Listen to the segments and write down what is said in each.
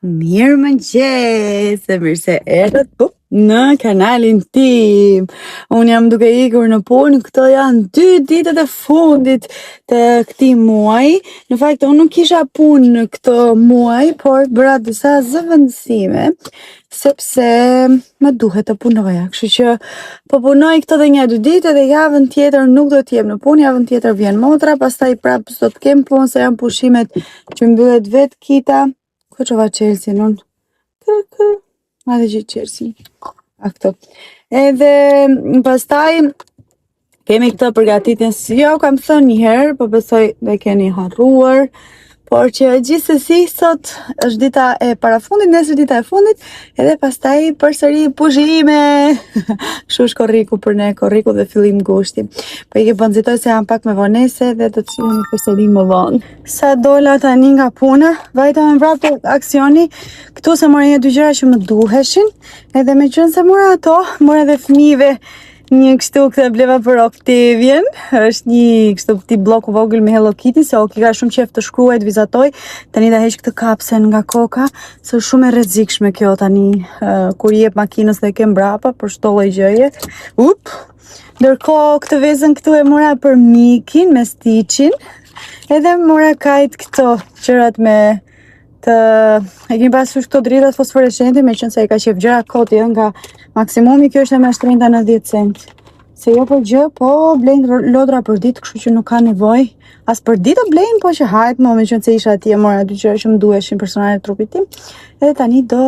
Mirë mëngjes, mirë se erdhët në kanalin tim. Unë jam duke ikur në punë, këto janë 2 ditët e fundit të këtij muaji. Në fakt, unë nuk kisha punë në këto muaj, por bëra disa zëvendësime, sepse më duhet të punoja. Kështu që po punoj këto dhe 1-2 ditë dhe javën tjetër nuk do të jem në punë, javën tjetër vjen motra, pastaj prapë s'do të kem punë se janë pushimet që mbyllet vetë kita. Ko që va Chelsea nun? Ma dhe gjithë Chelsea. A këto. Edhe pastaj kemi këtë përgatitjen si jo kam thënë një herë, po besoj dhe keni harruar. Por që gjithsesi sot është dita e parafundit, nesër dita e fundit, edhe pastaj përsëri pushime. Kështu është korriku për ne, korriku dhe fillim gushti. Po i ke nxitoj se jam pak me vonese dhe do të shihemi përsëri më vonë. Sa dola tani nga puna, vajta me mbrapa aksioni, këtu se mora 1-2 gjëra që më duheshin, edhe me qenë se mora ato, mora edhe fëmijëve një kështu këtë bleva për Octavian, është një kështu këti bloku vogël me Hello Kitty, se Oki ka shumë qef të shkruaj, të vizatoj, tani da heq këtë kapsen nga koka, se është shumë e rrezikshme kjo tani, kur jep makinës dhe ke mbrapa, për shtolloj gjëje. Ndërkohë këtë vezën këtu e mora për Mikin, me Stitchin, edhe mora kajt këto qërat me e kemi pasur këto dritat fosforescente, me qënë se e ka qef gjëra koti nga maksimumi, kjo është e me 30-90 cent. Se jo për gjë, po blejnë lodra për ditë, kështu që nuk ka nevoj. As për ditë blejnë, po që hajt më, me qënë se isha ati e mora 2 gjëra që më duheshin personale trupit tim. Edhe tani do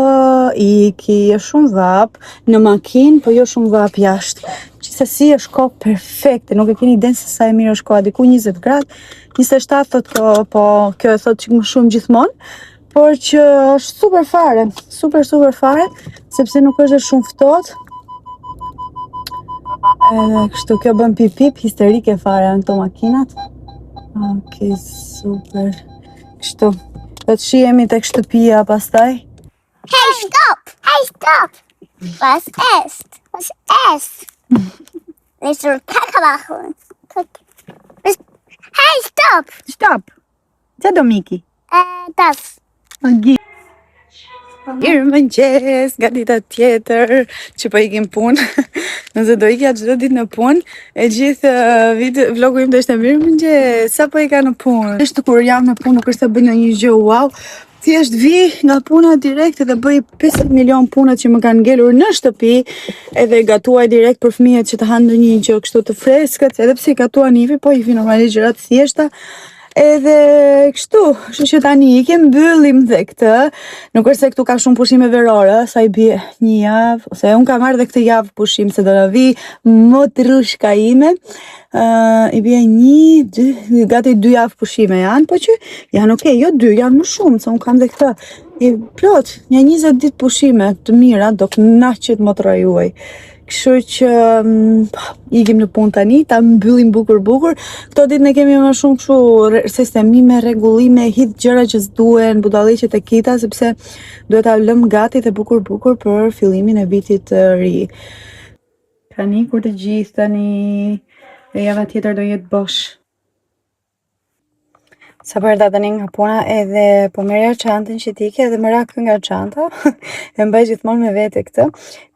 iki, është shumë vap në makinë, po jo shumë vap jashtë. Se si është kohë perfekte, nuk e keni iden se sa e mirë është koha, diku 20 gradë, 27 thot kjo, po kjo e thot që më shumë gjithmonë, por që është super fare, super fare, sepse nuk është shumë ftohtë. Edhe kështu kjo bën pip histerike fare në këto makinat. Okej, super. Kështu, do të shihemi tek shtëpia pastaj. Hey, stop! Hey, stop! Was ist? Was ist? Nicht so Kacke machen. Hey, stop! Stop! Qa do Miki? Das. Mirë mëngjes, nga dita tjetër që po ikim punë. Nëse do ikja çdo ditë në punë, e gjithë vlogu im do ishte mirë mëngjes, sa po ika në punë. Është kur jam në punë, nuk është të bëj një gjë wow. Thjesht vi nga puna direkt dhe bëj 50 milion punët që më kanë ngelur në shtëpi, edhe gatuaj direkt për fëmijët që të hanë ndonjë gjë kështu të freskët, edhe pse i gatuan ivi, po ivi normalisht gjëra të thjeshta. Edhe kështu, që tani ikim, mbyllim dhe këtë, nuk është se këtu ka shumë pushime verore, sa i bie 1 javë, ose unë ka marrë dhe këtë javë pushim, se do në vi më të rrushka ime, i bie 1, 2, gati 2 javë pushime janë, po që janë okej, jo 2, janë më shumë, se unë kam dhe këtë, i plot, një 20 ditë pushime të mira, do kënaqet më të rajuaj. Kështu që ikim në punë tani, ta mbyllim bukur. Këto ditë ne kemi më shumë kështu sistemime, rregullime, hidh gjëra që s'duhen, budalliqet e kita, sepse duhet ta lëm gati dhe bukur për fillimin e vitit të ri. Tani kur të gjithë tani dhe java tjetër do jetë bosh. Sa për da tani nga puna edhe po merja çantën që tike edhe më rakë nga çanta e mbaj gjithmonë me vete këtë.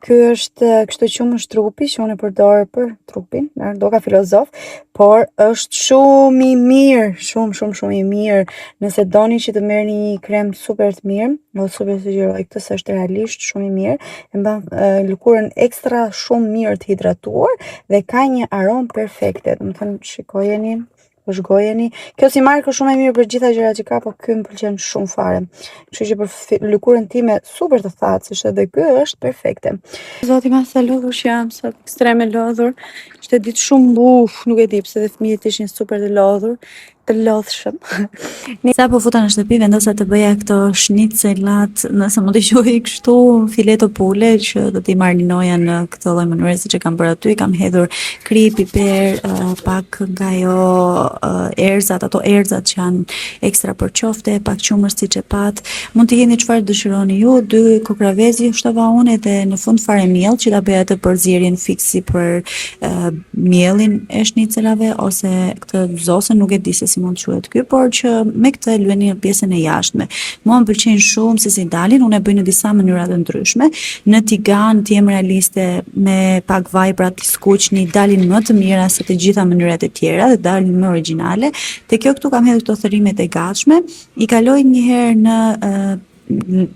Ky është kështu qumë është trupi që unë e përdor për trupin, do ka filozof, por është shumë i mirë, shumë i mirë. Nëse doni që të merrni një krem super të mirë, do super sugjeroj këtë se është realisht shumë i mirë, e mban lëkurën ekstra shumë mirë të hidratuar dhe ka një aromë perfekte. Domethënë shikojeni, shgojeni. Kjo si markë shumë e mirë për gjitha gjërat që ka, po ky më pëlqen shumë fare. Kështu që për lëkurën time super të thatë, është edhe ky është perfekte. Zoti ma sa lodhur që jam, sa ekstreme lodhur. Ishte ditë shumë nuk e di pse dhe fëmijët ishin super të lodhur, të lodhshëm. Sa po futa në shtëpi, vendosa të bëja këto schnitzelat, nëse mund t'i quaj kështu, fileto pule, që do t'i marinoja në këtë lloj mënyre siç e kam bërë aty. Kam hedhur kri, piper, pak nga ajo erzat, ato erzat që janë ekstra për qofte, pak qumësht siç e pat. Mund t'i jeni çfarë dëshironi ju, 2 kokravezi shtova unë edhe në fund fare miell që ta bëja të përzierjen fiksi për miellin e schnitzelave ose këtë zosën, nuk e di se si si mund quhet ky, por që me këtë luani në pjesën e jashtme. Mua më pëlqejnë shumë se si dalin, unë e bëj në disa mënyra të ndryshme. Në tigan të jem realiste me pak vajbra të skuqni, dalin më të mira se të gjitha mënyrat e tjera dhe dalin më origjinale. Te kjo këtu kam hedhur këto thërimet e gatshme, i kaloj një herë në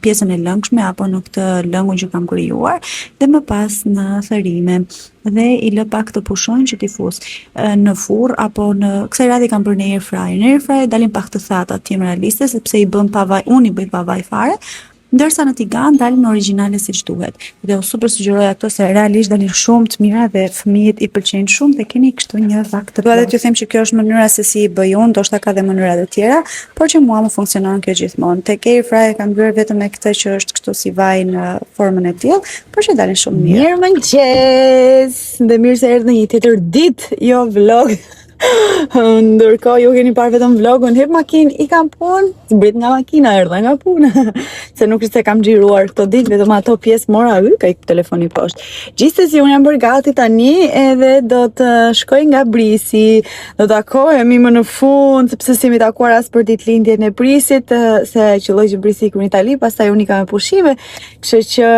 pjesën e lëngshme apo në këtë lëngun që kam krijuar dhe më pas në thërime dhe i lë pak të pushojnë që t'i fus në furr apo në kësaj radhe kam bërë në air fryer. Në air fryer dalin pak të thata, të jem realiste sepse i bën pa vaj, unë i bëj pa vaj fare. Ndërsa në tigan dalin origjinale siç duhet. Dhe u super sugjeroja këto se realisht dalin shumë të mira dhe fëmijët i pëlqejnë shumë dhe keni kështu një vakt të. Dua dhe t'ju them që kjo është mënyra se si i bëj unë, ndoshta ka dhe mënyra të tjera, por që mua më funksionon kjo gjithmonë. Tek air fryer kam bërë vetëm me këtë që është kështu si vaj në formën e tillë, por që dalin shumë mirë. Mirëmëngjes. Dhe mirë se erdhë në një tjetër ditë, jo vlog. Ndërkohë ju keni parë vetëm vlogun, hep makinë, i kam punë, zbrit nga makina, erdha nga puna. Se nuk është se kam xhiruar këto ditë, vetëm ato pjesë mora ka telefoni poshtë. Gjithsesi unë jam bërë gati tani edhe do të shkoj nga Brisi. Do takohemi më në fund, sepse s'jemi takuar as për ditëlindjen e Brisit, se qelloj që Brisi iku në Itali, pastaj unë kam me pushime. Kështu që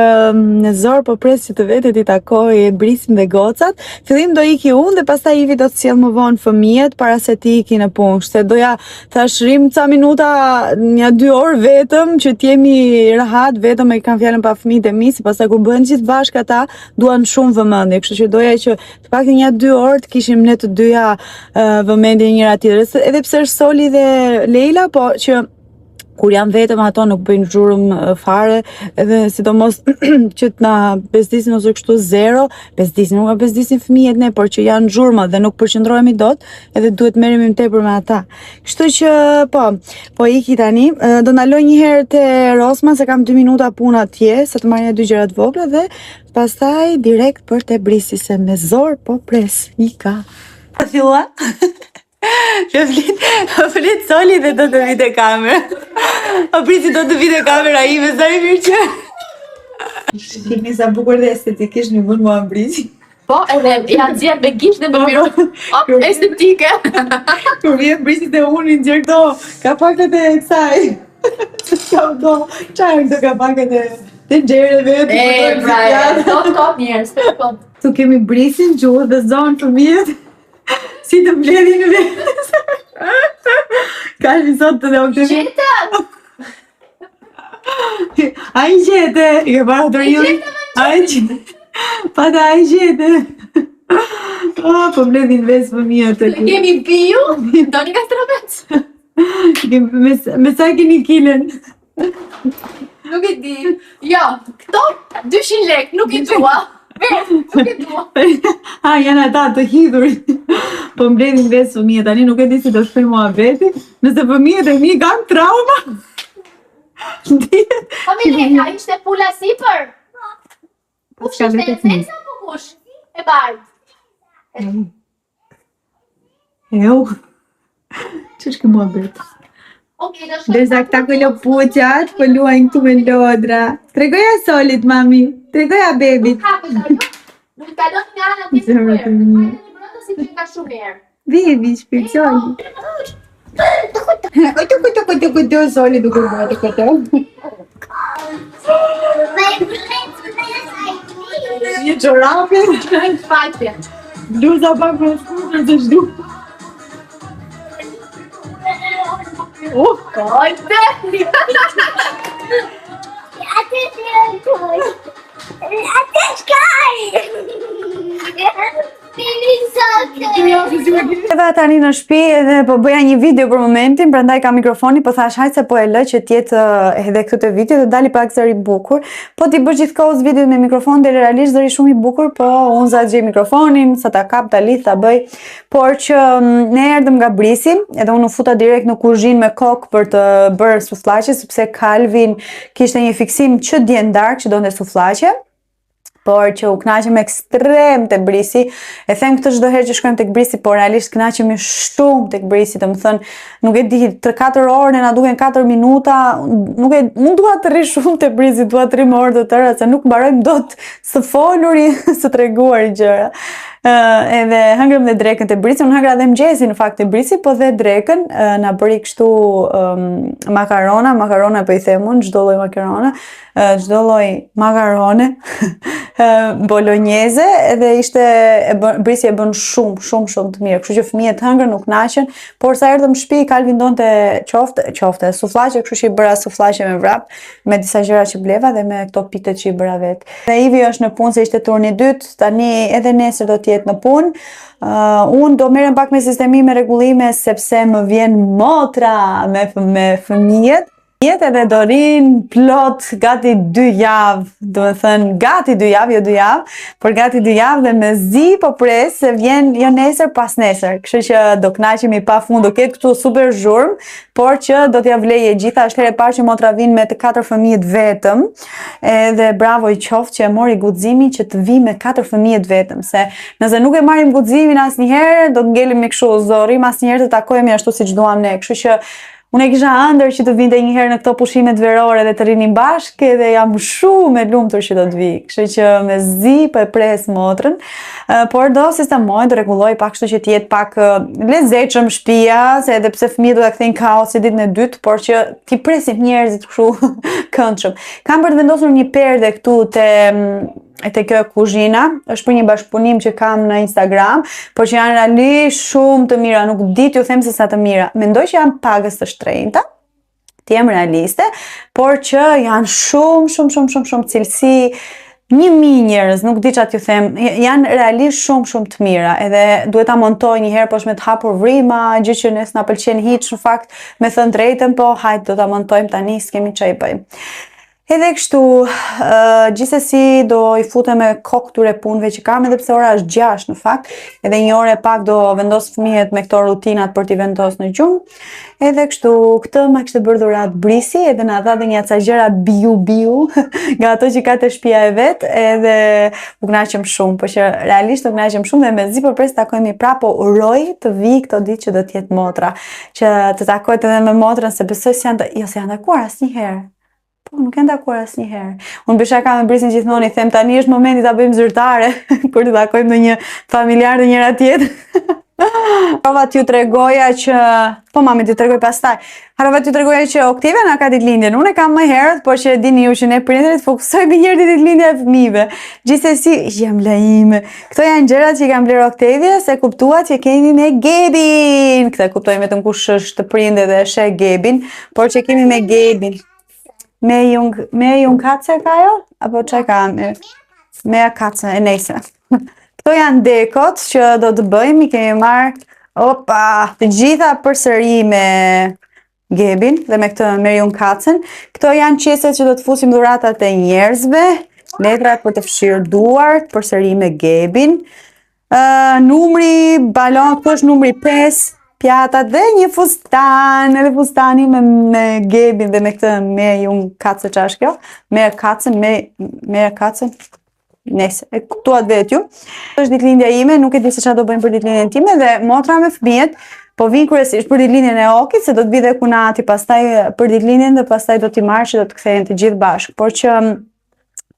në zor po pres që të vetet i takoj Brisin dhe gocat. Fillim do iki unë dhe pastaj Ivi do të sjell më vonë fëmijët para se ti iki në punë. Se doja thash rrim ca minuta, një 2 orë vetëm që t'jemi rahat vetëm e kam fjalën pa fëmijët e mi, se pastaj kur bëhen gjithë bashkë ata duan shumë vëmendje. Kështu që doja që të paktën një 2 orë të kishim ne të dyja vëmendje njëra tjetrës. Edhe pse është Soli dhe Leila, po që kur jam vetëm ato nuk bëjnë zhurmë fare, edhe sidomos që të na bezdisin ose kështu zero, bezdisin, nuk ka bezdisin fëmijët ne, por që janë zhurma dhe nuk përqendrohemi dot, edhe duhet merremi më tepër me ata. Kështu që po iki tani, do ndaloj një herë te Rosma se kam 2 minuta punë atje, sa të marrja 2 gjëra të vogla dhe pastaj direkt për te Brisi se me zor po pres. Ika. Filla. Flet Soli dhe do të vite kamera. O Brisi do të vite kamera ime, sa i mirë që. Shikni sa bukur dhe estetikisht mi bën mua Brisi. Po, edhe janë zjerë me gisht dhe me miro estetike. Kur vjen Brisi dhe unë i nxjerr këto kapakat e kësaj. Çfarë këto kapakat e gjereve. Do njerës, po. Tu kemi Brisin, gjuhë dhe zonë fëmijët. Si të mbledhin në vetës. Kalmi sot të dhe oktemi. Qita! A i qete! I ke para të rjun? A i qete! Pata a i qete! Po mbledhin vesë fëmijët të ku. Kemi piju, do një ka stravec. Me sa keni kilen? Nuk e di. Jo, këto 200 lek, nuk i dua. Nuk e dua. Janë ata të hidhur. Po mbledhin vesë fëmijët, tani nuk e di si do shpej mua veti, nëse fëmijët e mi kanë trauma. Familje, ka ishte pula sipër? Kush ishte e zesa po kush? E bardh. Eu? Që shke mua betë? Dërsa këta këllo puqat, po luajnë këtu me lodra. Tregoja Solit, mami. Tregoja bebit. Nuk kalon nga anë atje të përë. Hajde një brëndë si që ka shumë erë. Bebi, shpirqoni. Kutu, Soli duke bërë këto. Një çorape. Fajtje. Bluza pak për skuter të shdu. Kojte! Atë shkaj! Edhe tani në shtëpi edhe po bëja një video për momentin, prandaj ka mikrofoni, po thash hajt se po e lë që t'jetë edhe këtë të video dhe dali pak zëri bukur. Po ti bësh gjithkohës video me mikrofon dhe realisht zëri shumë i bukur, po unë za gjej mikrofonin, sa ta kap, ta lidh, ta bëj. Por që ne erdhëm nga Brisi, edhe unë u futa direkt në kuzhinë me kokë për të bërë sufllaqe, sepse Kalvin kishte një fiksim që dje darkë që donte sufllaqe. Por që u knaqem ekstrem të Brisi, e them këtë çdo herë që shkojmë tek Brisi, por realisht knaqemi shumë tek Brisi, të më thënë, nuk e di, 3-4 orë, na duken 4 minuta, unë dua të rri shumë te Brisi, dua të rri më orë të tëra, se nuk mbarojmë dot së foluri, së treguar gjëra. Edhe hëngrëm dhe drekën të brisi, unë hëngra dhe mëgjesi në fakt të brisi, po dhe drekën, na bëri kështu makarona po i them unë, çdo lloj makarona, çdo lloj makarone, bolognese, edhe ishte brisi e bën shumë të mirë, kështu që fëmijët hëngrën nuk naqen, por sa erdhëm në shtëpi Kalvin donte qofte sufllaqe, kështu që i bëra sufllaqe me vrap, me disa gjëra që bleva dhe me këto pitet që i bëra vet. Dhe Ivi është në punë se ishte turni i dytë, tani edhe nesër do të jetë në punë. Unë do merrem pak me sistemi me rregullime sepse më vjen motra me fëmijët. Edhe do rinë plot gati 2 javë, do të thënë gati 2 javë, jo 2 javë, por gati 2 javë dhe me zi po pres se vjen jo nesër pas nesër. Kështu që do kënaqemi pafund, do ketë këtu super zhurmë, por që do t'ja vleje gjitha. Është herë e parë që motra vin me të 4 fëmijët vetëm, edhe bravo i qoftë që e mori guximin që të vi me 4 fëmijët vetëm, se nëse nuk e marrim guximin asnjëherë, do të ngelemi kështu, zorim asnjëherë të takohemi ashtu siç duam ne. Kështu që unë e kisha ëndër që të vinte një herë në këto pushimet verore dhe të rinim bashkë, dhe jam shumë e lumtur që do të vi. Kështu që me zi po e pres motrën, por do sistemoj, do rregulloj pak, kështu që të jetë pak lezetshëm shtëpia, se edhe pse fëmijët do ta kthejnë kaos ditën e dytë, por që ti presim njerëzit kështu këndshëm. Kam për të vendosur një perde këtu te kjo kuzhina, është për një bashkëpunim që kam në Instagram, por që janë realisht shumë të mira, nuk di t'ju them se sa të mira. Mendoj që janë pagës të shtrenjta, të jem realiste, por që janë shumë cilësi, 1000 njerëz, nuk di çfarë t'ju them, janë realisht shumë të mira, edhe duhet ta montoj një herë, po është me të hapur vrima, gjë që ne s'na pëlqen hiç në fakt, me thënë drejtën, po hajt do ta montojmë tani, s'kemi çfarë bëjmë. Edhe kështu, gjithsesi do i futem me kokë këtyre punëve që kam, edhe pse ora është 6 në fakt, edhe një orë e pak do vendos fëmijët me këto rutinat për t'i vendos në gjumë. Edhe kështu, këtë ma kishte bërë dhurat brisi, edhe na dha dhe një ca gjëra biu nga ato që ka te shtëpia e vet, edhe u kënaqem shumë, por që realisht u kënaqem shumë dhe mezi po pres takojmë prapë, po uroj të vi këto ditë që do të jetë motra, që të takohet edhe me motrën, se besoj se janë takuar asnjëherë. Po, nuk janë takuar asnjëherë. Unë bësha ka me brisin gjithmonë, i them tani është momenti ta bëjmë zyrtare kur të takojmë në një familjar të njëra tjetër. Harova t'ju tregoja që, po mami t'ju tregoj pastaj. Harova t'ju tregoja që Oktivia na ka ditëlindjen. Unë e kam më herët, por që dini ju që ne prindërit fokusojmë njëherë ditëlindja e fëmijëve. Gjithsesi, jam laime. Këto janë gjërat që i kam blerë Oktivia, se kuptuat që kemi me Gebin. Këtë kuptojmë vetëm kush është prindë dhe sheh Gebin, por që kemi me Gebin. Me jung kace ka jo? Apo që ka? Me kace, e nejse. Këto janë dekot që do të bëjmë, i kemi marrë, të gjitha përsëri me Gebin dhe me këtë me jung kacen. Këto janë qeset që do të fusim dhuratat e njerëzve, letrat për të fshirë duart, përsëri me Gebin. Numri, balon, këto është numri 5, pjatat dhe një fustan, edhe fustani me Gebin dhe me këtë me jung kace që është kjo, me kacen, nese, e kuptuat vetë ju. Është ditëlindja ime, nuk e di se çfarë do bëjmë për ditëlindjen time, dhe motra me fëmijët po vinë kryesisht për ditëlindjen e Okit, se do të vi dhe Kunati pastaj për ditëlindjen dhe pastaj do t'i marrë që do të kthehen të gjithë bashkë, por që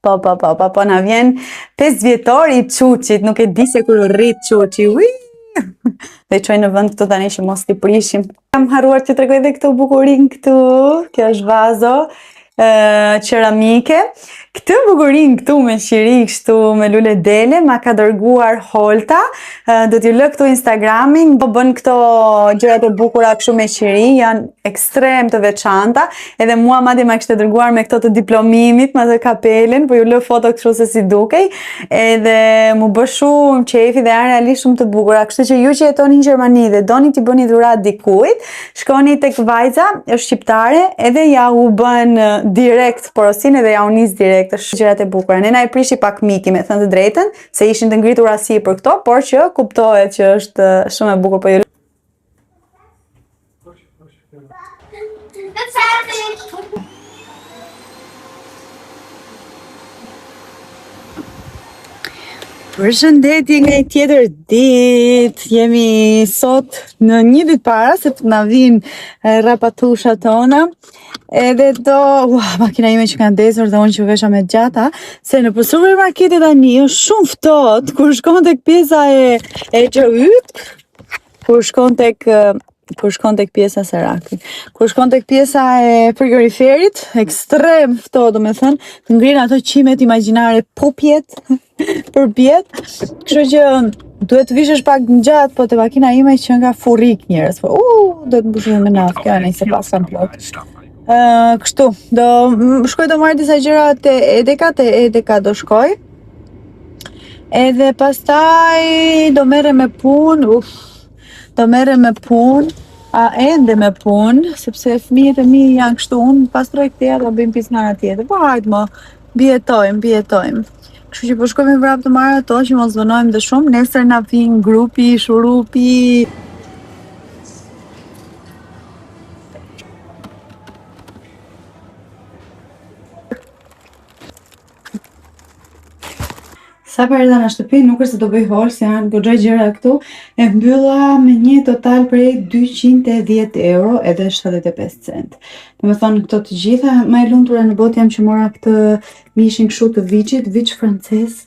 po na vjen 5 vjetori i Çuçit, nuk e di se kur rrit Çuçi. Dhe qoj në vend këtu tani që mos t'i prishim. Kam harruar që tregoj edhe këtu bukurin këtu. Kjo është vazo ceramike. Këtë bukurin këtu me qiri, kështu me lule dele, ma ka dërguar Holta. Do t'ju lë këtu Instagramin, po bën këto gjërat e bukura kështu me qiri, janë ekstrem të veçanta, edhe mua madje ma kishte dërguar me këto të diplomimit, ma të kapelen, po ju lë foto kështu se si dukej, edhe mu bë shumë qefi dhe janë realisht shumë të bukura, kështu që ju që jetoni në Gjermani dhe doni t'i bëni dhurat dikujt, shkoni tek vajza, është shqiptare, edhe ja u bën direkt porosin edhe ja u nis direkt, është gjërat e bukura. Ne na i prishi pak miki, me thënë të drejtën, se ishin të ngritur asi për këto, por që kuptohet që është shumë e bukur, po ju Përshëndetje nga një tjetër ditë. Jemi sot në një ditë para se të na vinë rapatushat tona. Edhe makina ime që kanë desur dhe unë që vesha me gjata, se në supermarketit tani është shumë ftohtë kur shkon tek pjesa e xhëyt, kur shkon tek pjesa Seraki. Kur shkon tek pjesa e frigoriferit, ekstrem ftohtë, domethënë, të ngrin ato qimet imagjinare popjet për bjet. Kështu që duhet të vishësh pak ngjatë, po te makina ime që nga furrik njerëz. Po do të mbushem me naftë, kjo nëse pas kam plot. Kështu, do shkoj të marr disa gjëra te Edeka do shkoj. Edhe pastaj do merrem me punë. Ende me punë, sepse fëmijët e mi janë kështu, unë pastroj këteja do bëjmë pjesëmarrje tjetër. Po hajde mo, bjetojmë. Kështu që po shkojmë vrap të marrë ato që mos zonojmë dhe shumë, nesër na vin grupi, shurupi. Sa për erdha në shtëpi, nuk është se do bëj hol, se janë goxha gjëra këtu, e mbylla me një total prej 210 euro edhe 75 cent. Domethënë këto të gjitha, më e lumtura në botë jam që mora këtë mishin kështu të viçit, viç francez.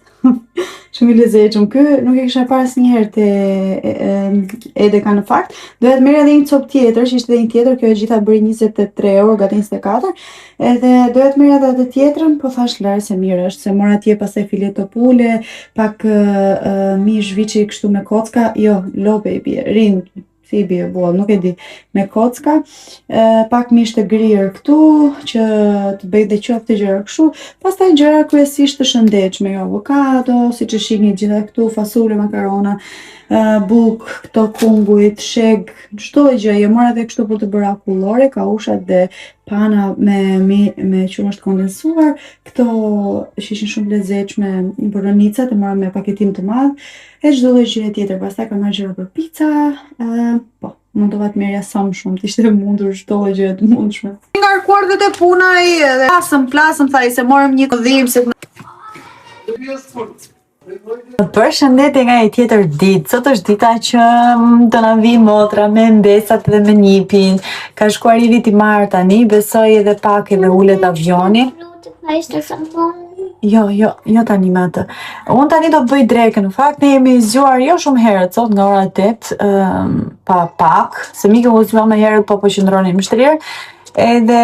Shumë i lezetshëm. Ky nuk e kisha parë asnjëherë te Edeka në fakt. Doja të merrja edhe një copë tjetër, që ishte edhe një tjetër, kjo e gjitha bëri 23 euro, gati 24. Edhe doja të merrja edhe atë tjetrën, po thash lart se mirë është, se mora atje pastaj fileto pule, pak mish viçi kështu me kocka, jo, lope i bie, rind, si i bie boll, nuk e di, me kocka, pak mish të grirë këtu, që të bëj dhe qoftë gjëra kështu, pastaj gjëra kryesisht të shëndetshme, jo avokado, siç e shihni gjitha këtu, fasule, makarona, buk, këto kungujt, sheg, çdo gjë, e mora edhe kështu për të bërë akullore, kaushat dhe pana me qumësht kondensuar, këto ishin shumë lezetshme, boronicat e mora me paketim të madh, e çdo lloj gjëre tjetër. Pastaj kam marrë gjëra për pica, po, mundova të merrja sa më shumë, të ishte mundur çdo lloj gjëre të mundshme. Ngarkuar dhe te puna ai edhe plasëm thaj se morëm një kodhim se Përshëndetje nga një tjetër ditë. Sot është dita që do na vi motra me mbesat dhe me nipin. Ka shkuar i viti marr tani, besoj edhe pak edhe ulet avioni. Jo tani me atë. Unë tani do bëj drekën. Në fakt ne jemi zgjuar jo shumë herët sot nga ora 8, pa pak, se mikë u zgjuam më herët po qëndronim shtrirë. Edhe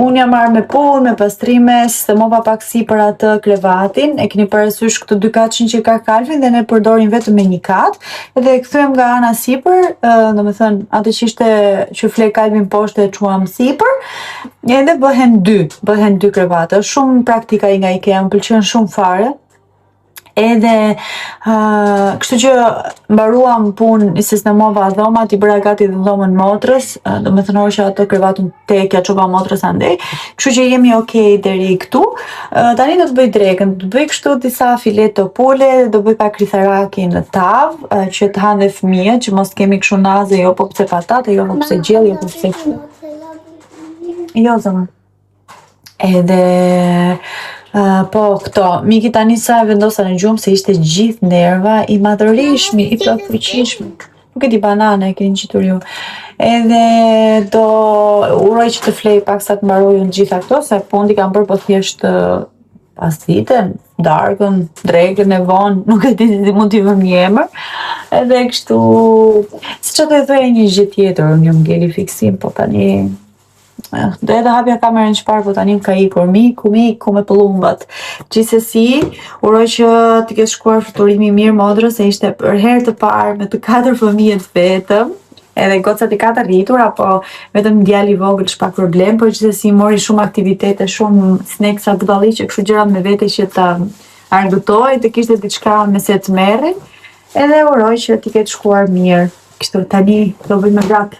unë jam marrë me punë, me pastrime, sistemova pak si për atë krevatin, e keni parasysh këto dy katëshin që ka kalfin dhe ne përdorim vetëm me një kat, edhe e kthyem nga ana sipër, domethënë atë që ishte që flej kalbin poshtë e çuam sipër, edhe bëhen dy krevate. Është shumë praktika nga IKEA, më pëlqen shumë fare. Edhe kështu që mbaruam punë, i sistemova dhomat, i bëra gati dhe dhomën motrës, domethënë hoqja ato krevatun tek ja çova motrës andej. Kështu që jemi okay deri këtu. Tani do të bëj drekën, do të bëj kështu disa fileto pule, do bëj pak rithoraki në tavë, që të hanë dhe fëmijët, që mos kemi kështu naze, jo po pse patate, jo po pse gjell, jo po pse. Jo zëma. Edhe po këto, miki tani sa e vendosa në gjumë se ishte gjithë nerva, i madhërishmi, i plot fuqishmi. Nuk e di banane, e keni qitur ju. Edhe do uroj që të flej pak sa të mbaroj unë gjitha këto, se fundi kam bërë po thjesht pas ditën, darkën, drekën e vonë, nuk e di si mund t'i vëm një emër. Edhe kështu, si që të e thoja një gjë tjetër, unë ju m'ngeli fiksim, po tani do edhe hapja kamerën çfarë, po tani ka ikur miku me pëllumbat. Gjithsesi, uroj që të ketë shkuar fluturimi mirë modrës, se ishte për herë të parë me të 4 fëmijët vetëm, edhe gocat i 4 rritur, apo vetëm djali i vogël shpak problem, por gjithsesi mori shumë aktivitete, shumë sneksa budalliqe, kështu gjëra me vete që ta argëtoj, të kishte diçka me se të merri, edhe uroj që të ketë shkuar mirë. Kështu tani do bëjmë vrap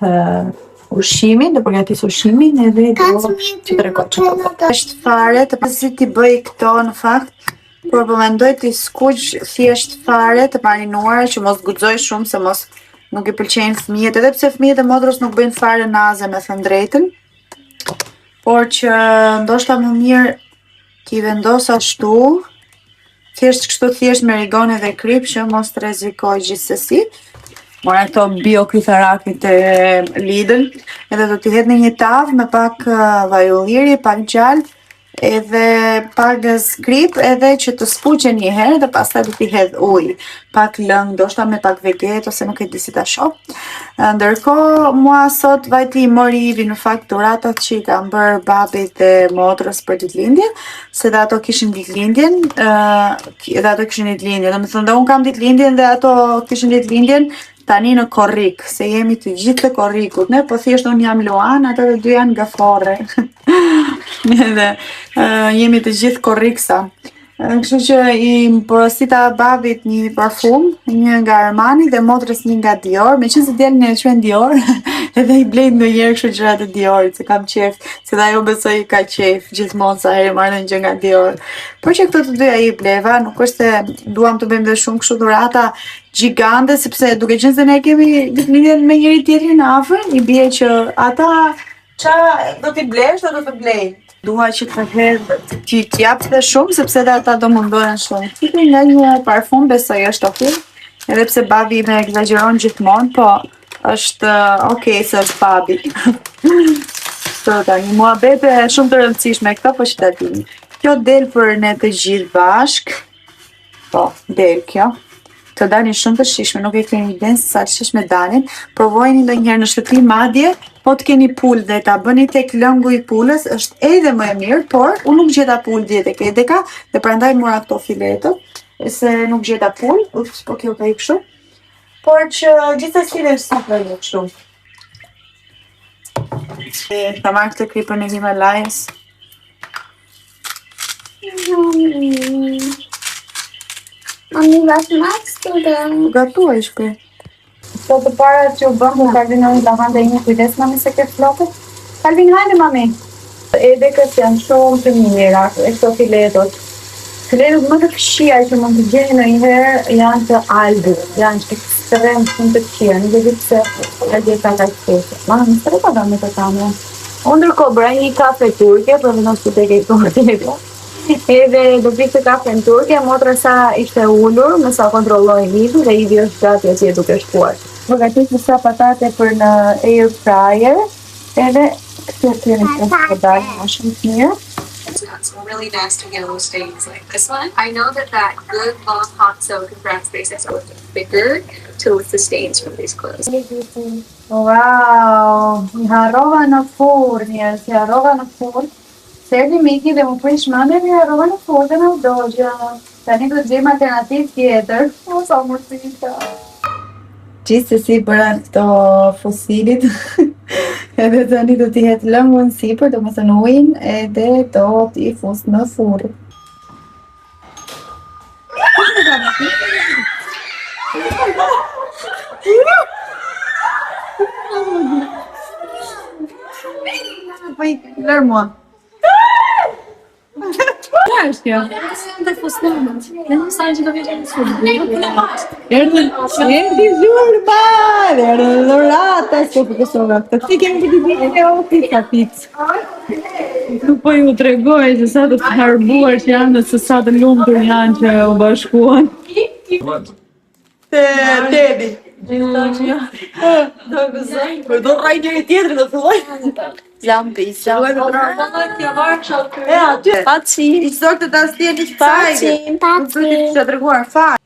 ushqimin, do përgatis ushqimin edhe do që të rekord që të është fare, të pasi t'i bëj këto në fakt, por po mendoj t'i skuq thjesht fare të marinuara që mos guxoj shumë, se mos nuk i pëlqejnë fëmijët, edhe pse fëmijët e modrës nuk bëjnë fare naze me thënë drejtën, por që ndoshta më mirë t'i vendos ashtu, thjesht kështu thjesht me rigone dhe krip që mos të rrezikoj gjithsesi. Mora këto biokritharakit e Lidl, edhe do t'i hedh në një tavë me pak vaj ulliri, pak gjallë, edhe pak skrip edhe që të spuqen një herë dhe pastaj do t'i hedh ujë, pak lëng, ndoshta me pak veget ose nuk e di si ta shoh. Ndërkohë mua sot vajti mori Ivi në fakt dhuratat që i kam bërë babit dhe motrës për ditëlindjen, se dhe ato kishin ditëlindjen, dhe ato kishin ditëlindjen, domethënë dhe unë kam ditëlindjen dhe ato kishin ditëlindjen tani në korrik, se jemi të gjithë të korrikut, ne po thjesht unë jam Luan, ato të dy janë gafore. Edhe jemi të gjithë korriksa. Kështu që i porosita babit një parfum, një nga Armani dhe motrës një nga Dior, meqense djalin e quajnë Dior, edhe i blej ndonjëherë kështu gjërat e Diorit, se kam qef, se dhe ajo besoj i ka qef gjithmonë sa herë marrë një gjë nga Dior. Por që këto të dyja i bleva, nuk është se duam të bëjmë dhe shumë kështu dhurata gjigante, sepse duke qenë se ne kemi ditëlindjen me njëri tjetrin afër, i bie që ata qa do t'i blesh dhe do të blej. Dua që të herë t'i jap dhe shumë, sepse dhe ata do mundohen shumë. Kiti nga një parfum besoj është okay, edhe pse babi me egzageron gjithmonë, po është okay se është babi. So, tani muhabete shumë të rëndësishme këto, po që ta dini. Kjo del për ne të gjithë bashk. Po, del kjo. Të dalin shumë të shishme, nuk e keni idenë se sa shishme dalin. Provojeni ndonjëherë në shtëpi madje, po të keni pul dhe ta bëni tek lëngu i pulës, është edhe më e mirë, por unë nuk gjeta pul dje tek Edeka, dhe prandaj mora këto filetët, se nuk gjeta pul, ups, po kjo ka i kështu. Por që gjithsesi dhe super një kështu. Ta marrë këtë kripën e Himalajës. Mami, wat maakst du denn? Gatuaj shpe. Sot të para që u bëm, Kalvin në lavanda i një kujdes, mami, se këtë flokët. Kalvin, hajde, mami. Edekës janë shumë të mira, e këto filetot. Filetot më të këqija që mund të gjeni në një herë janë të Aldi, janë ekstrem shumë të këqija, nuk e di pse e gjeta ka qëtë. Mami, së rëpa da me të kamë. Unë ndërkohë bëra një kafe turke, për më nësë të ke turke. Edhe do pikë të kafe në turke, motra sa ishte ullur, me sa kontrolloj Ivi dhe Ivi është gati atje duke shkuar. Përgatis me sa patate për në air fryer, edhe këtë të një të dalë më shumë të mirë. Some really nasty yellow stains like this one. I know that good long hot soak and brown spaces are bigger to with the stains from these clothes. Wow, i harrova në furn, i harrova në furn. Serdi Miki dhe më prish mande i harrova në furn dhe në dogja. Tani do të gjejmë alternativë tjetër. O, sa mërësita. Gjithsesi bëra këto fosilit. Edhe tani do t'i hetë lëngun sipër, do më thënë ujin, edhe do t'i fus në furrë. Po i lërë mua. Qa është kjo? Dhe fusnonët. Dhe në sajnë që do vjetë në sudë. Erdi zhurma, erdi dhurata, s'po për kësova. Këtë kemi këtë video, pizza pizza. Nuk po ju tregoj se sa të harbuar që janë dhe se sa të lumtur janë që u bashkuan. Tebi. Do rraj njëri tjetëri do filloj. Lampi, Paci. I sot të tas tjeni që sajde. Nuk do t'i të treguar fare.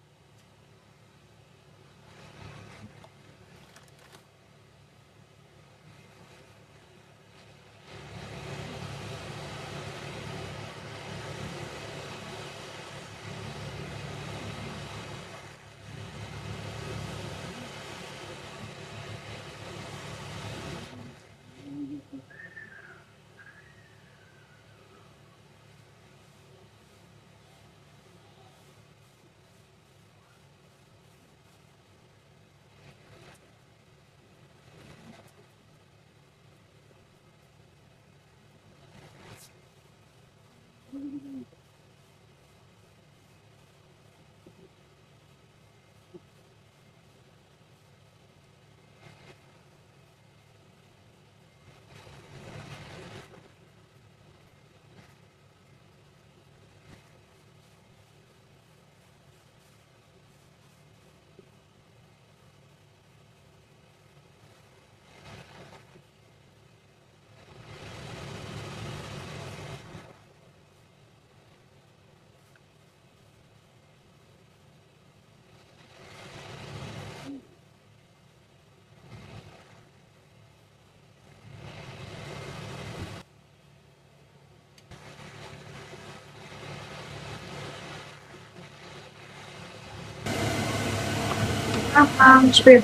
Shpirë.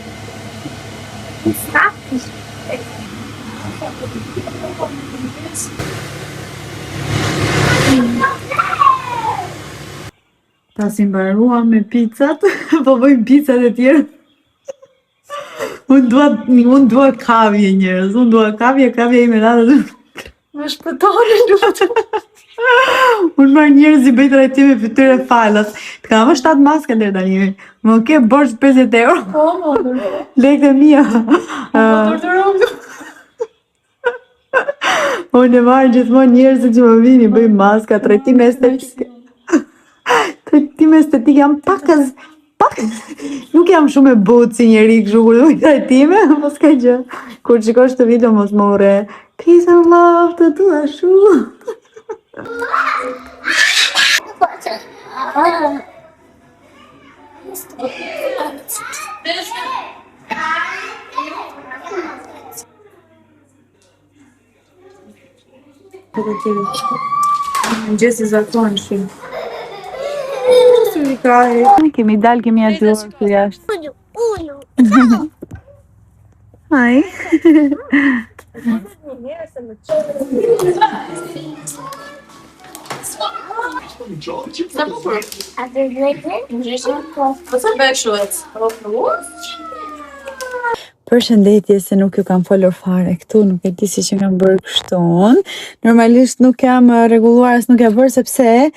Ta si mbaruam me pizzat, po bëjmë pizzat e tjerë. Unë dua kavje njerëz, unë dua kavje ime radhë. Më shpëtoni lutë. Unë marrë njerëz i bëj trajtime fytyre falas. Të kam më 7 maska deri tani. Më ke borxh 50 euro. Po, më Lekët e mia. Unë e marrë gjithmonë njerëzit që më vini, bëj maska, trajtime estetike. Trajtime estetike jam pak. Nuk jam shumë e butë si njeri kështu kur bëj trajtime, po s'ka gjë. Kur shikosh të video mos më ure. Peace and love të tua shumë. Gjesi zakon shumë. Kemi dal, kemi atë këtu jashtë. Uno. Hi. Sa bukur. A dhe Pse bëhet kështu? Përshëndetje, se nuk ju kam folur fare këtu, nuk e di si që kam bërë kështu. Normalisht nuk jam rregulluar as nuk e bërë sepse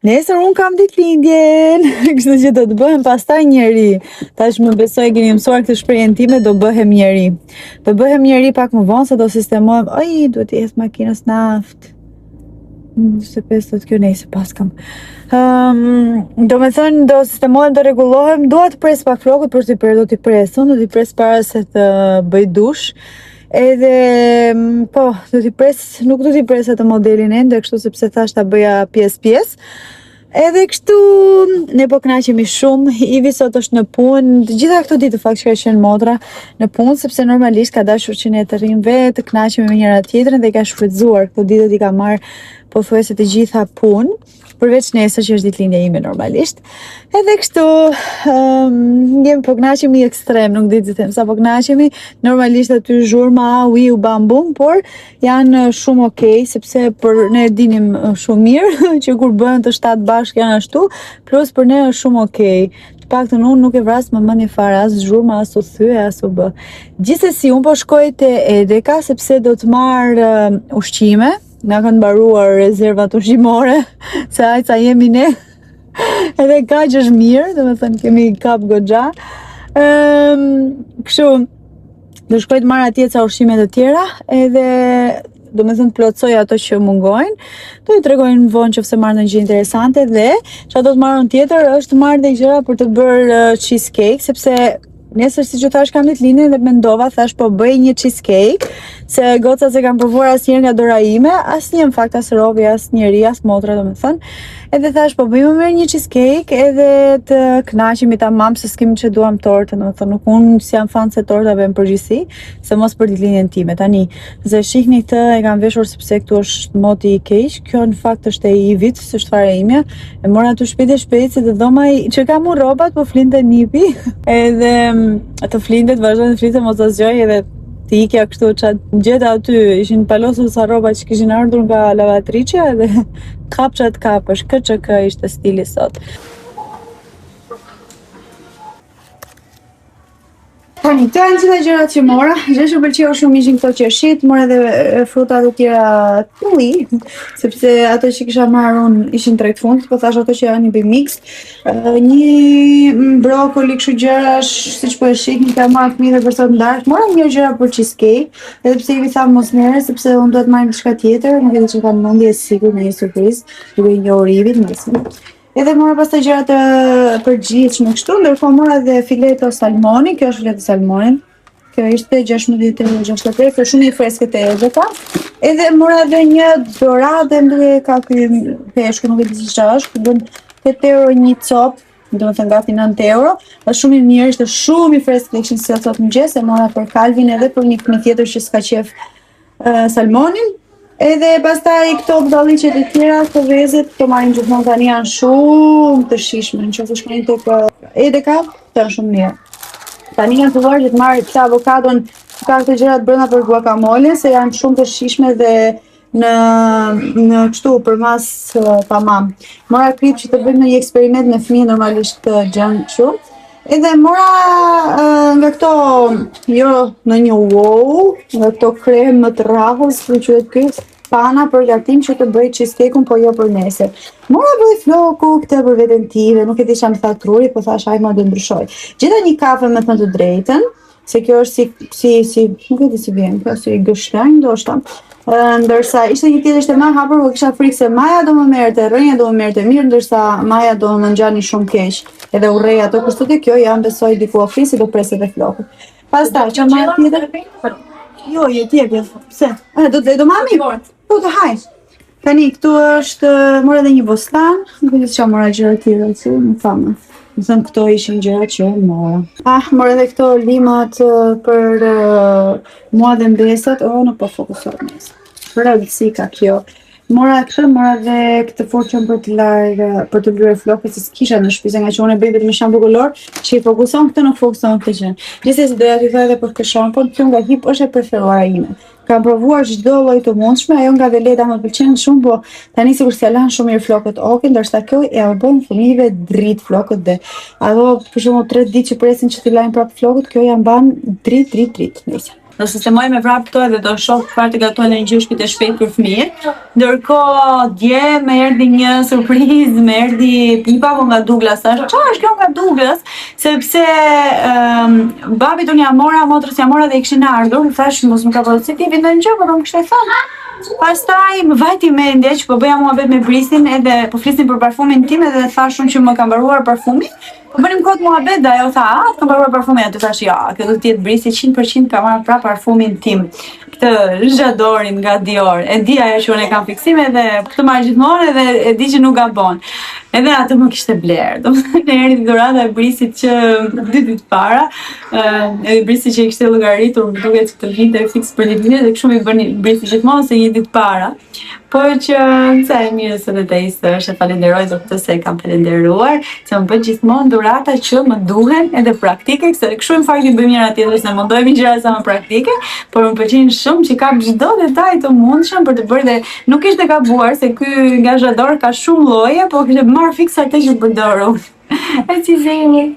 nesër unë kam ditëlindjen. Kështu që do të bëhem pastaj njeri. Tash më besoj keni mësuar këtë shprehjen time, do bëhem njeri. Do bëhem njeri pak më vonë se do sistemohem. Ai, duhet të jes makinës naft. Se 5 kjo nejse pas kam. Do me thënë do sistemohem, do rregullohem, dua të pres pak flokët për t'i pres, do t'i pres. Unë do t'i pres para se të bëj dush. Edhe po, do t'i pres, nuk do t'i pres atë modelin ende, kështu sepse thash ta bëja pjesë. Edhe kështu ne po kënaqemi shumë. Ivi sot është në punë, të gjitha këto ditë fakt që ka qenë motra në punë, sepse normalisht ka dashur që ne të rrim vetë, të kënaqemi me njëra tjetrën dhe i ka shfrytzuar këto ditë, i ka marrë pothuajse të gjitha punë, përveç nesër që është ditëlindja ime normalisht. Edhe kështu jemi po kënaqemi ekstrem, nuk di të them sa po kënaqemi. Normalisht aty zhurma, u bambum, por janë shumë okay, sepse për ne dinim shumë mirë që kur bëhen të 7 bashkë janë ashtu, plus për ne është shumë okay. Të paktën unë nuk e vras më mendje fare as zhurma, as u thye, as u bë. Gjithsesi unë po shkoj te Edeka sepse do të marr ushqime. Na kanë mbaruar rezervat ushqimore, se ajca jemi ne. Edhe kaq është mirë, domethënë kemi kap goxha. Kështu do shkoj të marr atje ca ushqime të tjera, edhe domethënë plotsoj ato që mungojnë. Do i tregoj në vonë nëse marr ndonjë gjë interesante dhe çfarë do të marr unë tjetër është marr dhe gjëra për të bërë cheesecake, sepse nesër si që thash kam ditëlindjen dhe mendova, thash po bëj një cheesecake, se gocat se kam provuar asnjëherë nga dora ime, asnjë në fakt as robi, as njeri, as motra domethënë. Edhe thash po bëjmë mirë një cheesecake edhe të kënaqemi tamam se s'kemi që duam tortë, domethënë nuk unë si jam fan se tortave në përgjithësi, se mos për ditëlindjen time. Tani, se shihni këtë e kam veshur sepse këtu është moti i keq, kjo në fakt është e Ivit, s'është fare imja. E mora aty shpejt se të dhoma që kam unë rrobat, po flinte nipi. Edhe të flintet, vazhdojnë të flinte, mos asgjoj edhe të ikja kështu qatë gjeta aty, ishin palosur sa rroba që kishin ardhur nga lavatriçja edhe kapçat kapësh, KÇK ishte stili sot. Tani, këto janë gjitha gjërat që mora, gjë që pëlqeu shumë ishin këto qershit, mora edhe fruta të tjera të li, sepse ato që kisha marrë unë ishin treg fund, po thash ato që janë i bëj mix, një brokoli kështu gjërash, siç po e shihni ka marrë fëmijët për sot ndarë, mora një gjëra për cheesecake, edhe pse i vi tham mos merre, sepse unë duhet marr diçka tjetër, nuk e di çka kam mendje sigur në një surprizë, duke një orivit nesër. Edhe mora pastaj gjëra të përgjithshme kështu, ndërkohë mora edhe fileto salmoni, kjo është fileto salmonin. Kjo ishte 16 €, shumë i freskët e Edeka. Edhe mora edhe një dorade, më duke ka ky peshk, nuk e di çfarë është, bën 8 € një copë, domethënë gati 9 €. Është shumë i mirë, ishte shumë i freskët, kishin si sot mëngjes, e mora për Kalvin edhe për një fëmijë tjetër që s'ka qef salmonin. Edhe pastaj këto budalliqet e tjera, këto vezet, këto marrin gjithmonë tani janë shumë të shijshme, nëse shkojnë tek Edeka, janë shumë mirë. Tani janë filluar që të marrë këtë avokadon, ka këtë gjërat brenda për guacamole, se janë shumë të shijshme dhe në kështu përmas tamam. Mora krip që të bëjmë një eksperiment me fëmijë normalisht këtë gjën kështu. Edhe mora nga këto, jo në një wow, nga këto krem më të rrahës, që quhet ky, pana për gatim që të bëj cheesecake-un, po jo për nesër. Mora bëj floku këtë për veten time, nuk e di çfarë më tha truri, po thash haj më do ndryshoj. Gjeta një kafe me thënë të drejtën, se kjo është si nuk e di si vjen, kjo si gështëng ndoshta. Ndërsa ishte një tjetër ishte më hapur, po kisha frikë se Maja do më merrte, rrënja do më merrte mirë, ndërsa Maja do më ngjani shumë keq. Edhe urrej ato, kështu që kjo jam besoj diku ofisi do preset e flokut. Pastaj që Maja tjetër. Jo, tjetër. Pse? Do mami? Po të haj. Tani këtu është mora edhe një bostan, nuk e di çfarë mora gjëra të tjera, si më famë. Më thënë këto ishin gjëra që mora. Mora edhe këto limat për mua dhe mbesat, nuk po fokusohet nesër. Rëndësi ka kjo. Mora dhe këtë forqën për të lyer flokët, se s'kisha në shtëpi, nga që unë e bëj vetëm me shampo kolor, që i fokuson këtë, nuk fokuson këtë gjë. Gjithsesi doja t'ju thoj edhe për këtë shampon, kjo nga hip është e preferuara ime. Kam provuar çdo lloj të mundshme, ajo nga Veleda më pëlqen shumë, po tani sikur s'ja lan shumë mirë flokët okin, ndërsa kjo ja bën fëmijëve drit flokët dhe ato për shembull 3 ditë që presin që t'i lajnë prapë flokët, kjo ja mban drit. Nice. Do sistemoj me vrap këto edhe do shoh çfarë të gatojnë në një gjë shpejt e shpejt për fëmijët. Ndërkohë dje më erdhi një surprizë, më erdhi pipa nga Douglas. Thash, çfarë është kjo nga Douglas? Sepse babit unë ja mora, motrës ja mora dhe i kishin ardhur. Thash mos më ka vënë ti vjen në gjë, po do më kishte thënë. Pastaj më vajti mendje që po bëja muhabet me Brisin edhe po flisnin për parfumin tim edhe thashun që më ka mbaruar parfumi. Po bënim kot muhabet dhe ajo tha, "Ka mbaruar parfumin." Aty thash, "Ja, kjo do të jetë Brisi 100% ka marrë pra parfumin tim." Këtë J'adorin nga Dior. E di ajo që unë e kam fiksim edhe këtë marr gjithmonë edhe e di që nuk gabon. Edhe atë më kishte bler. Domethënë erdhi dhurata e Brisit që 2 ditë para, edhe Brisi që i kishte llogaritur, më duket të vinte fiks për ditën dhe kështu i bëni Brisi gjithmonë se 1 ditë para. Po që sa e mirë se vetë është, falenderoj për këtë se e kam falenderuar, që më bën gjithmonë dhurata që më duhen edhe praktike, se kështu në fakt i bëjmë njëra tjetrës, ne mundohemi gjëra sa më praktike, por më pëlqen shumë që ka çdo detaj të mundshëm për të bërë dhe nuk ishte gabuar se ky nga J'ador ka shumë lloje, po kishte marrë fiks atë që përdoru. E si zeni.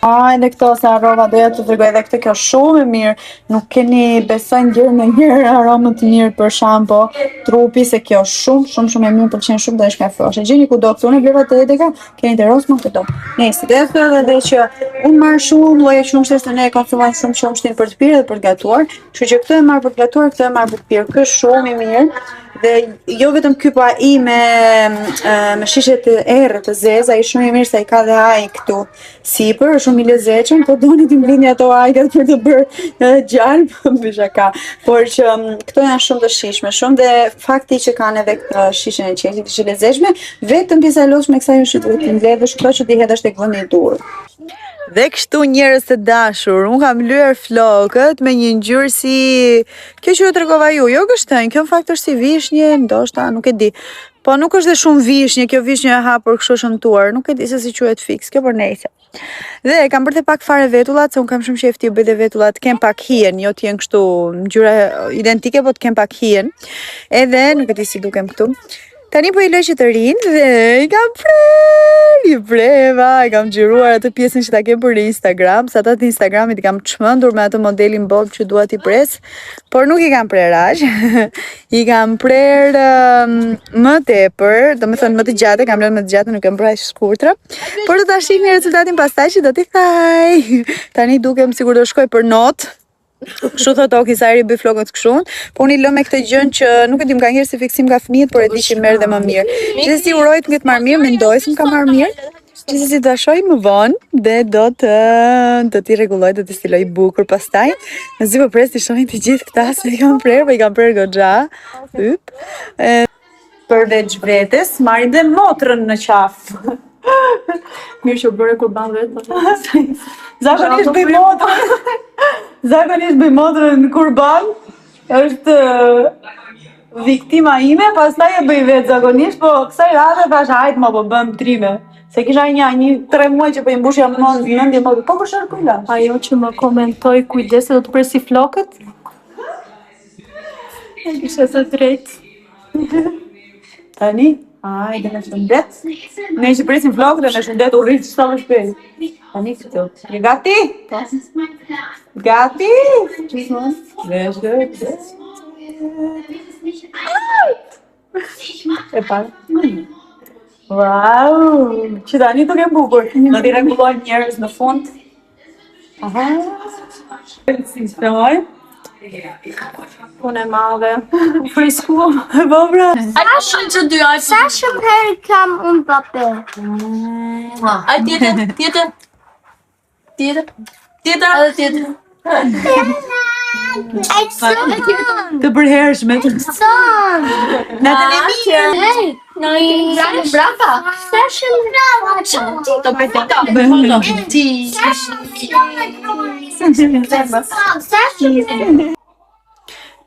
Edhe këto se harrova doja të tregoj edhe këtë kjo shumë e mirë. Nuk keni besojnë gjërë në njërë aromë të mirë për shampo trupi, se kjo shumë e mirë pëlqen shumë dhe është kafoshe. Gjeni ku do këtë unë e bleva të edeka, keni të rosë më këto. Nesi, dhe thë dhe që unë marrë shumë loje që unë se ne e konsumojnë shumë që unë shtinë për të pirë dhe për të gatuar, që këtë e marrë për të gatuar, këtë e marrë për të pirë, kështë shumë i mirë. Dhe jo vetëm ky po ai me shishet e errë të zeza, ai shumë i mirë se ai ka dhe aj këtu sipër, është shumë i lezetshëm, po doni ti mblini ato ajkat për të bërë gjalp, bishaka. Por që këto janë shumë të shishme, shumë dhe fakti që kanë edhe shishen e qesit që lezetshme, vetëm pjesa e lodhshme e kësaj është që duhet të mbledhësh këto që ti hedhësh tek vendi i dur. Dhe kështu njerëz të dashur, unë kam lyer flokët me një ngjyrë si kjo që ju tregova ju, jo gështën, kjo në fakt është si vishnje, ndoshta, nuk e di. Po nuk është dhe shumë vishnje, kjo vishnje e hapur kështu shëmtuar, nuk e di se si quhet fiks, kjo por nejse. Dhe kam bërë pak fare vetullat, se unë kam shumë shefti u bëj dhe vetullat, kem pak hien, jo t'jen kështu ngjyra identike, po t'kem pak hien. Edhe nuk e di si dukem këtu. Tani po i loj që të rinë dhe i kam i kam gjiruar atë pjesën që ta kem për në Instagram, sa ata të Instagramit i kam çmendur me atë modelin bob që dua t'i pres, por nuk i kam prer aq. I kam prer më tepër, do me thënë më të gjatë, kam lënë më të gjatë, nuk kam bërë aq shkurtra, por do ta shihni rezultatin pastaj që do t'i thaj. Tani dukem sigur do shkoj për notë. Kështu thot Oki sa eri bëj flokët kështu, po unë i lë me këtë gjën që nuk e di më ka njerë si fiksim nga fëmijët, por e di që merr dhe më mirë. Gjithsesi uroj të nget marr mirë, mendoj se më ka marr mirë. Gjithsesi do shoj më vonë dhe do t'i rregulloj, do t'i stiloj bukur pastaj. Nëse po pres të shohin të gjithë këta se i kam prerë, po i kam prerë goxha. Përveç vetes, marrim dhe motrën në qafë. Mirë që bërë kurban vetë. Zakonisht bëj motrën në kurban. Është viktima ime, pastaj e bëj vetë zakonisht, po kësaj radhe thash hajt më po bëm trime. Se kisha një 3 muaj që po i mbushja mendje më po shërkula. Ajo që më komentoi kujdesi do të presi flokët? E kisha të drejtë. Tani, hajde në shëndet. Ne që presim flokët e në shëndet u rritë sa më shpejt. Tani këtu. Je gati? Gati? E pa. Wow, që tani duke bukur. Në t'i regullojnë njerëz në fund. Aha. Si shpemoj? Unë e madhe. Frisku. Po pra. A shumë që dy ajtë. Sa shumë herë kam unë pape? A tjetër? Tjetër? Tjetër? Tjetër? Edhe tjetër? Ai son! Të përhershme. Son! Në të mirë. Hey! Në i zanë brapa. Sa shumë brava! Të përteta. Ti. Sa shumë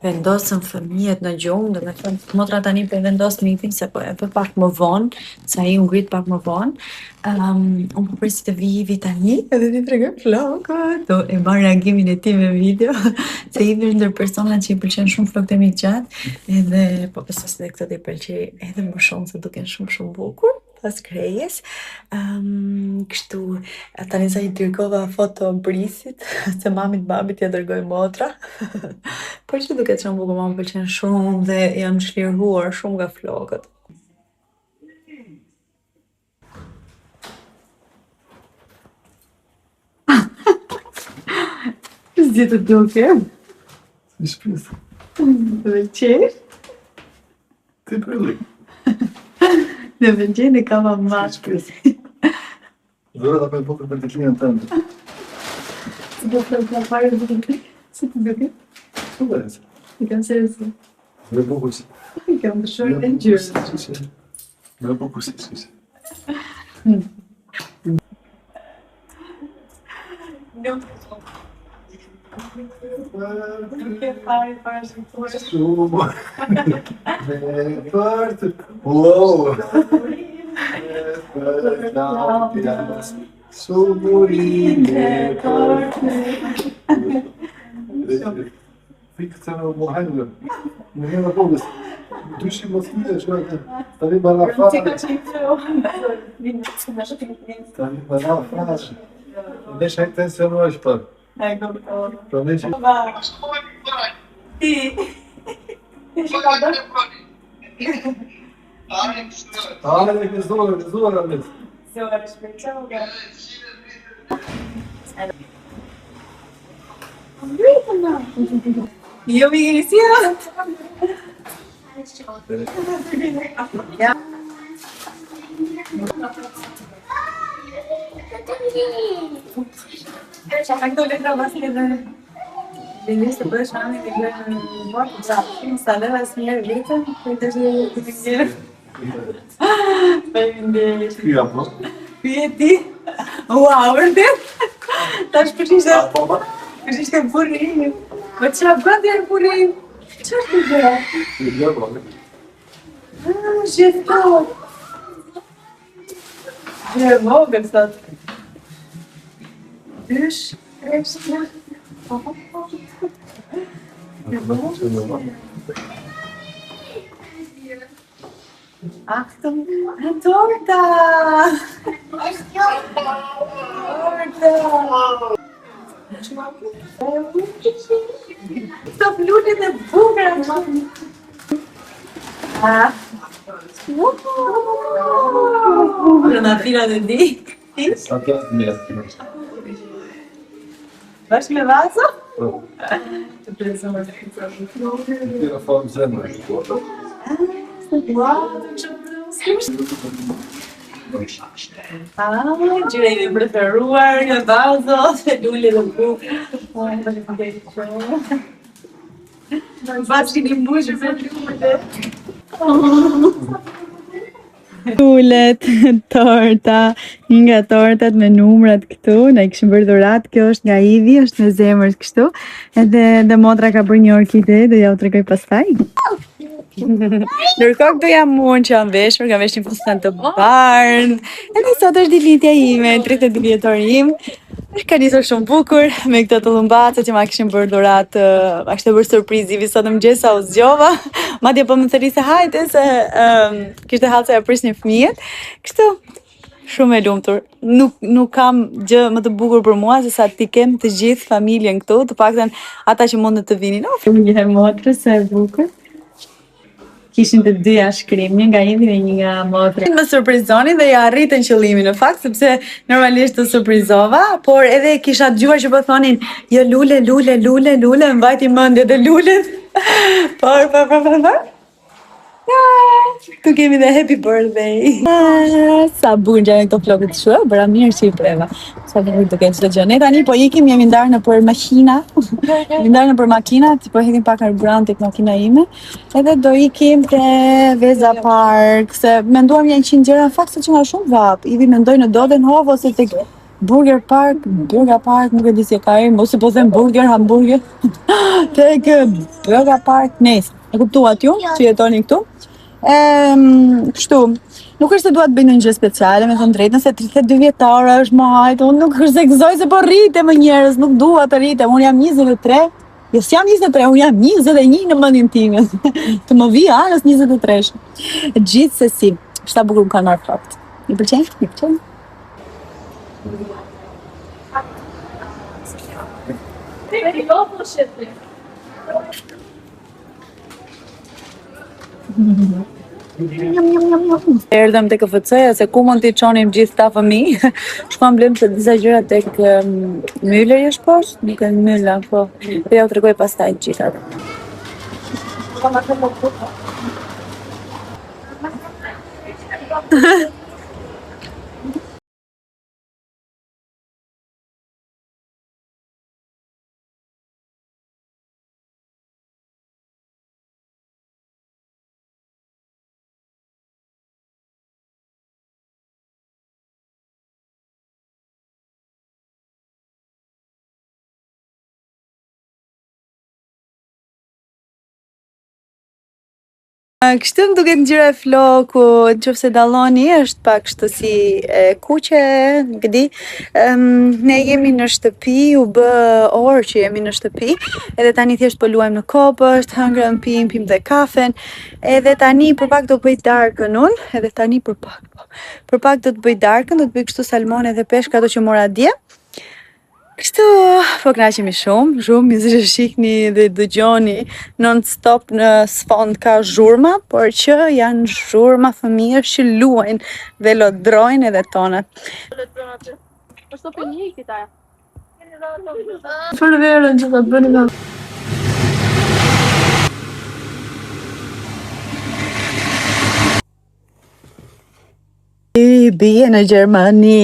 Vendosën fëmijët në gjumë, dhe me thënë, motra tani për vendos nitin, se po e për pak më vonë, sa i unë ngrit pak më vonë. Unë po presi të vi tani, edhe ti tregoj flokët. Do e marr reagimin e ti me video, se i vërë ndër personat që i pëlqen shumë flokët e mi gjatë, edhe po besoj se këtë t'i pëlqej edhe më shumë, se duken shumë bukur. Pas krejes, kështu, tani sa i dërgova foto brisit, se mamit babit ja dërgoj motra, por që duket shumë bukur, ma më pëlqen shumë dhe jam çliruar shumë nga flokët. Si të duke? Si shpjes. Të pëlqesh? Ti përli. Në pëlqen e kam amma. Shpjes. Zora ta për bukër për të klinën tënde. Si do të parë të duke? Si të duke? Shumë dhe nëse. I kam seriousë. Me bukur si. I kam të shumë e gjyrë. Me bukur si. Nuk e fare parashikuar. Shumë. Me partë. Wow. Me partë. Sumurine partë. Fikë të në muhajnë. Në një në kodës. Dyshi mos një shkoj të tani më na fare. Tani më na fare. Ne shajtë se në është për. Pra ne që... Ti. Ale, ke zora, mes. Zora, shpejtëo ga. Jo mi iniciat. Ak do letra vasile dhe Lindis të bësh mami të gjërë në mërë, sa sa leva së njerë vitën, për të që të njërë. Faleminderit. Kja po? Kje ti? Ua, vërtet? Tash përshishte burim. Po qa bëndi e burim? Qa është të gjëra? Kja po? Shqeftot. Gjërë vogël, sot. Dysh, krepshtë. Achtung, torta! Sto flutit e bukura! Në fila të di. Sa të mjetë. Bash me vaso? Po. Të prezëm është këtë. Tira formë zemë. Wow, gjyre ime preferuar, nga vazo, se lulli dhe bukë. Bashkin i mbushë për lullet. Lullet, torta, nga tortat me numrat këtu, na i kishim bërë dhurat, kjo është nga Ivi, është në zemër kështu, edhe motra ka bërë një orkide, do ja u tregoj pastaj. Ndërkohë këtu jam unë që jam veshur, kam veshur një fustan të bardhë. Edhe sot është ditëlindja ime, 32 vjetor im. Ka nisur shumë bukur me këto tullumbace që ma kishin bërë dhuratë, ma kishte bërë surprizivi sot mëngjes sa u zgjova. Madje po më thëri se hajde se kishte hallë se ja prisnin fëmijët. Kështu shumë e lumtur. Nuk kam gjë më të bukur për mua se sa ti kem të gjithë familjen këtu, të paktën ata që mund të vinin. Familja e motrës e bukur. Kishin të dyja shkrim, një nga Indi dhe një nga motra. Më surprizonin dhe ja arritën qëllimin në fakt, sepse normalisht të surprizova, por edhe kisha dëgjuar që po thonin, jo lule, mbajti mendje dhe lulet. Por. Tu kemi dhe happy birthday. Sa bukur gjane këto flokët shua, bëra mirë që i preva. Sa bukur të ketë çdo gjë. Ne tani po ikim, jemi ndarë në për makina. Jemi ndarë në për makina, ti po hedhim pak karburant tek makina ime. Edhe do ikim te Veza Park, se menduam janë 100 gjëra, në fakt se që nga shumë vap. Ivi mendoj në Dodenhof ose tek Burger Park, nuk e di si e ka emrin, ose po them burger, hamburger. Tek Burger Park, nice. E kuptuat ju që jetoni këtu? Kështu, nuk është se dua të bëj ndonjë gjë speciale, me thënë drejtën, se 32 vjetare është më hajtë, unë nuk është se gëzoj se po rritem më njerëz, nuk dua të rritem, unë jam 23, jo s'jam 23, unë jam 21 në mendjen time, të më vi anës 23. Gjithsesi, është ta bukur më kanë marrë fakt. I pëlqen? I pëlqen? Erdhëm tek KFC-ja se ku mund t'i çonim gjithë ta fëmijë. Shkojmë blem të disa gjëra tek Mülleri është poshtë, nuk e Mülla, po. Po ja u tregoj pastaj të gjitha. Kështu më duket ngjyra e flokut, nëse dalloni është pak kështu si kuqe, nuk e di. Ne jemi në shtëpi, u bë orë që jemi në shtëpi, edhe tani thjesht po luajmë në kopësht, hëngrëm, pim dhe kafen, edhe tani për pak do bëj darkën unë, edhe tani për pak do të bëj darkën, do të bëj kështu salmone dhe peshk ato që mora dje. Kështu, po kënaqemi shumë, mizë që shihni dhe dëgjoni non-stop në sfond ka zhurma, por që janë zhurma fëmijësh që luajnë dhe lodrojnë edhe tonat. Për verën që ta bëni nga... Bie në Gjermani.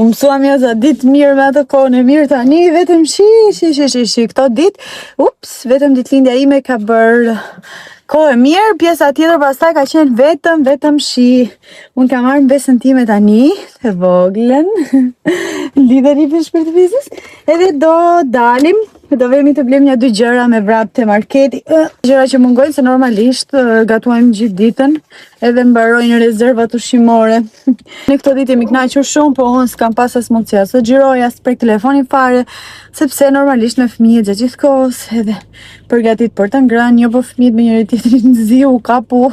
U mësuam ja za ditë mirë me atë kohën e mirë tani, vetëm shi, këto ditë, vetëm ditëlindja ime ka bërë kohë e mirë, pjesa tjetër pastaj ka qenë vetëm shi. Unë kam marrë besën time tani, të voglen, lideri për shpirtëfisës, edhe do dalim, do vemi të blem 2 gjëra me vrap të marketi, gjëra që mungojnë se normalisht gatuajmë gjithë ditën, edhe mbarojnë rezervat ushqimore. Në këto ditë jemi kënaqur shumë, po unë s'kam pas as mundësia së xhiroja, as prek telefonin fare, sepse normalisht me fëmijët gjatë gjithë kohës, edhe përgatit për të ngrënë, jo po fëmijët me njëri tjetrin ziu, kapu,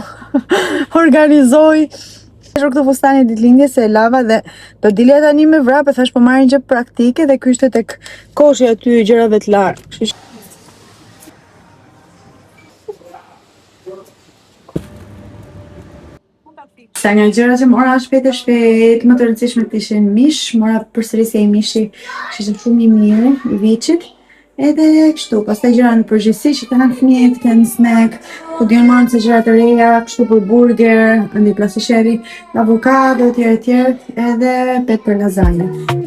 organizoj. Këtu fustani ditëlindjes se e lava dhe do dilja tani me vrap, e thash po marrin gjë praktike dhe ky ishte tek koshi aty gjërave të larë. Sa nga gjëra që mora shpejt, më të rëndësishme të ishin mish, mora përsërisje i mishi, që ishte shumë i mirë, i viçit. Edhe kështu, pastaj gjëra në përgjithësi që kanë fëmijët, kanë snack, po diun marrën se gjëra të reja, kështu për burger, andi plasisheri, avokado, etj, edhe pet për lazanjë.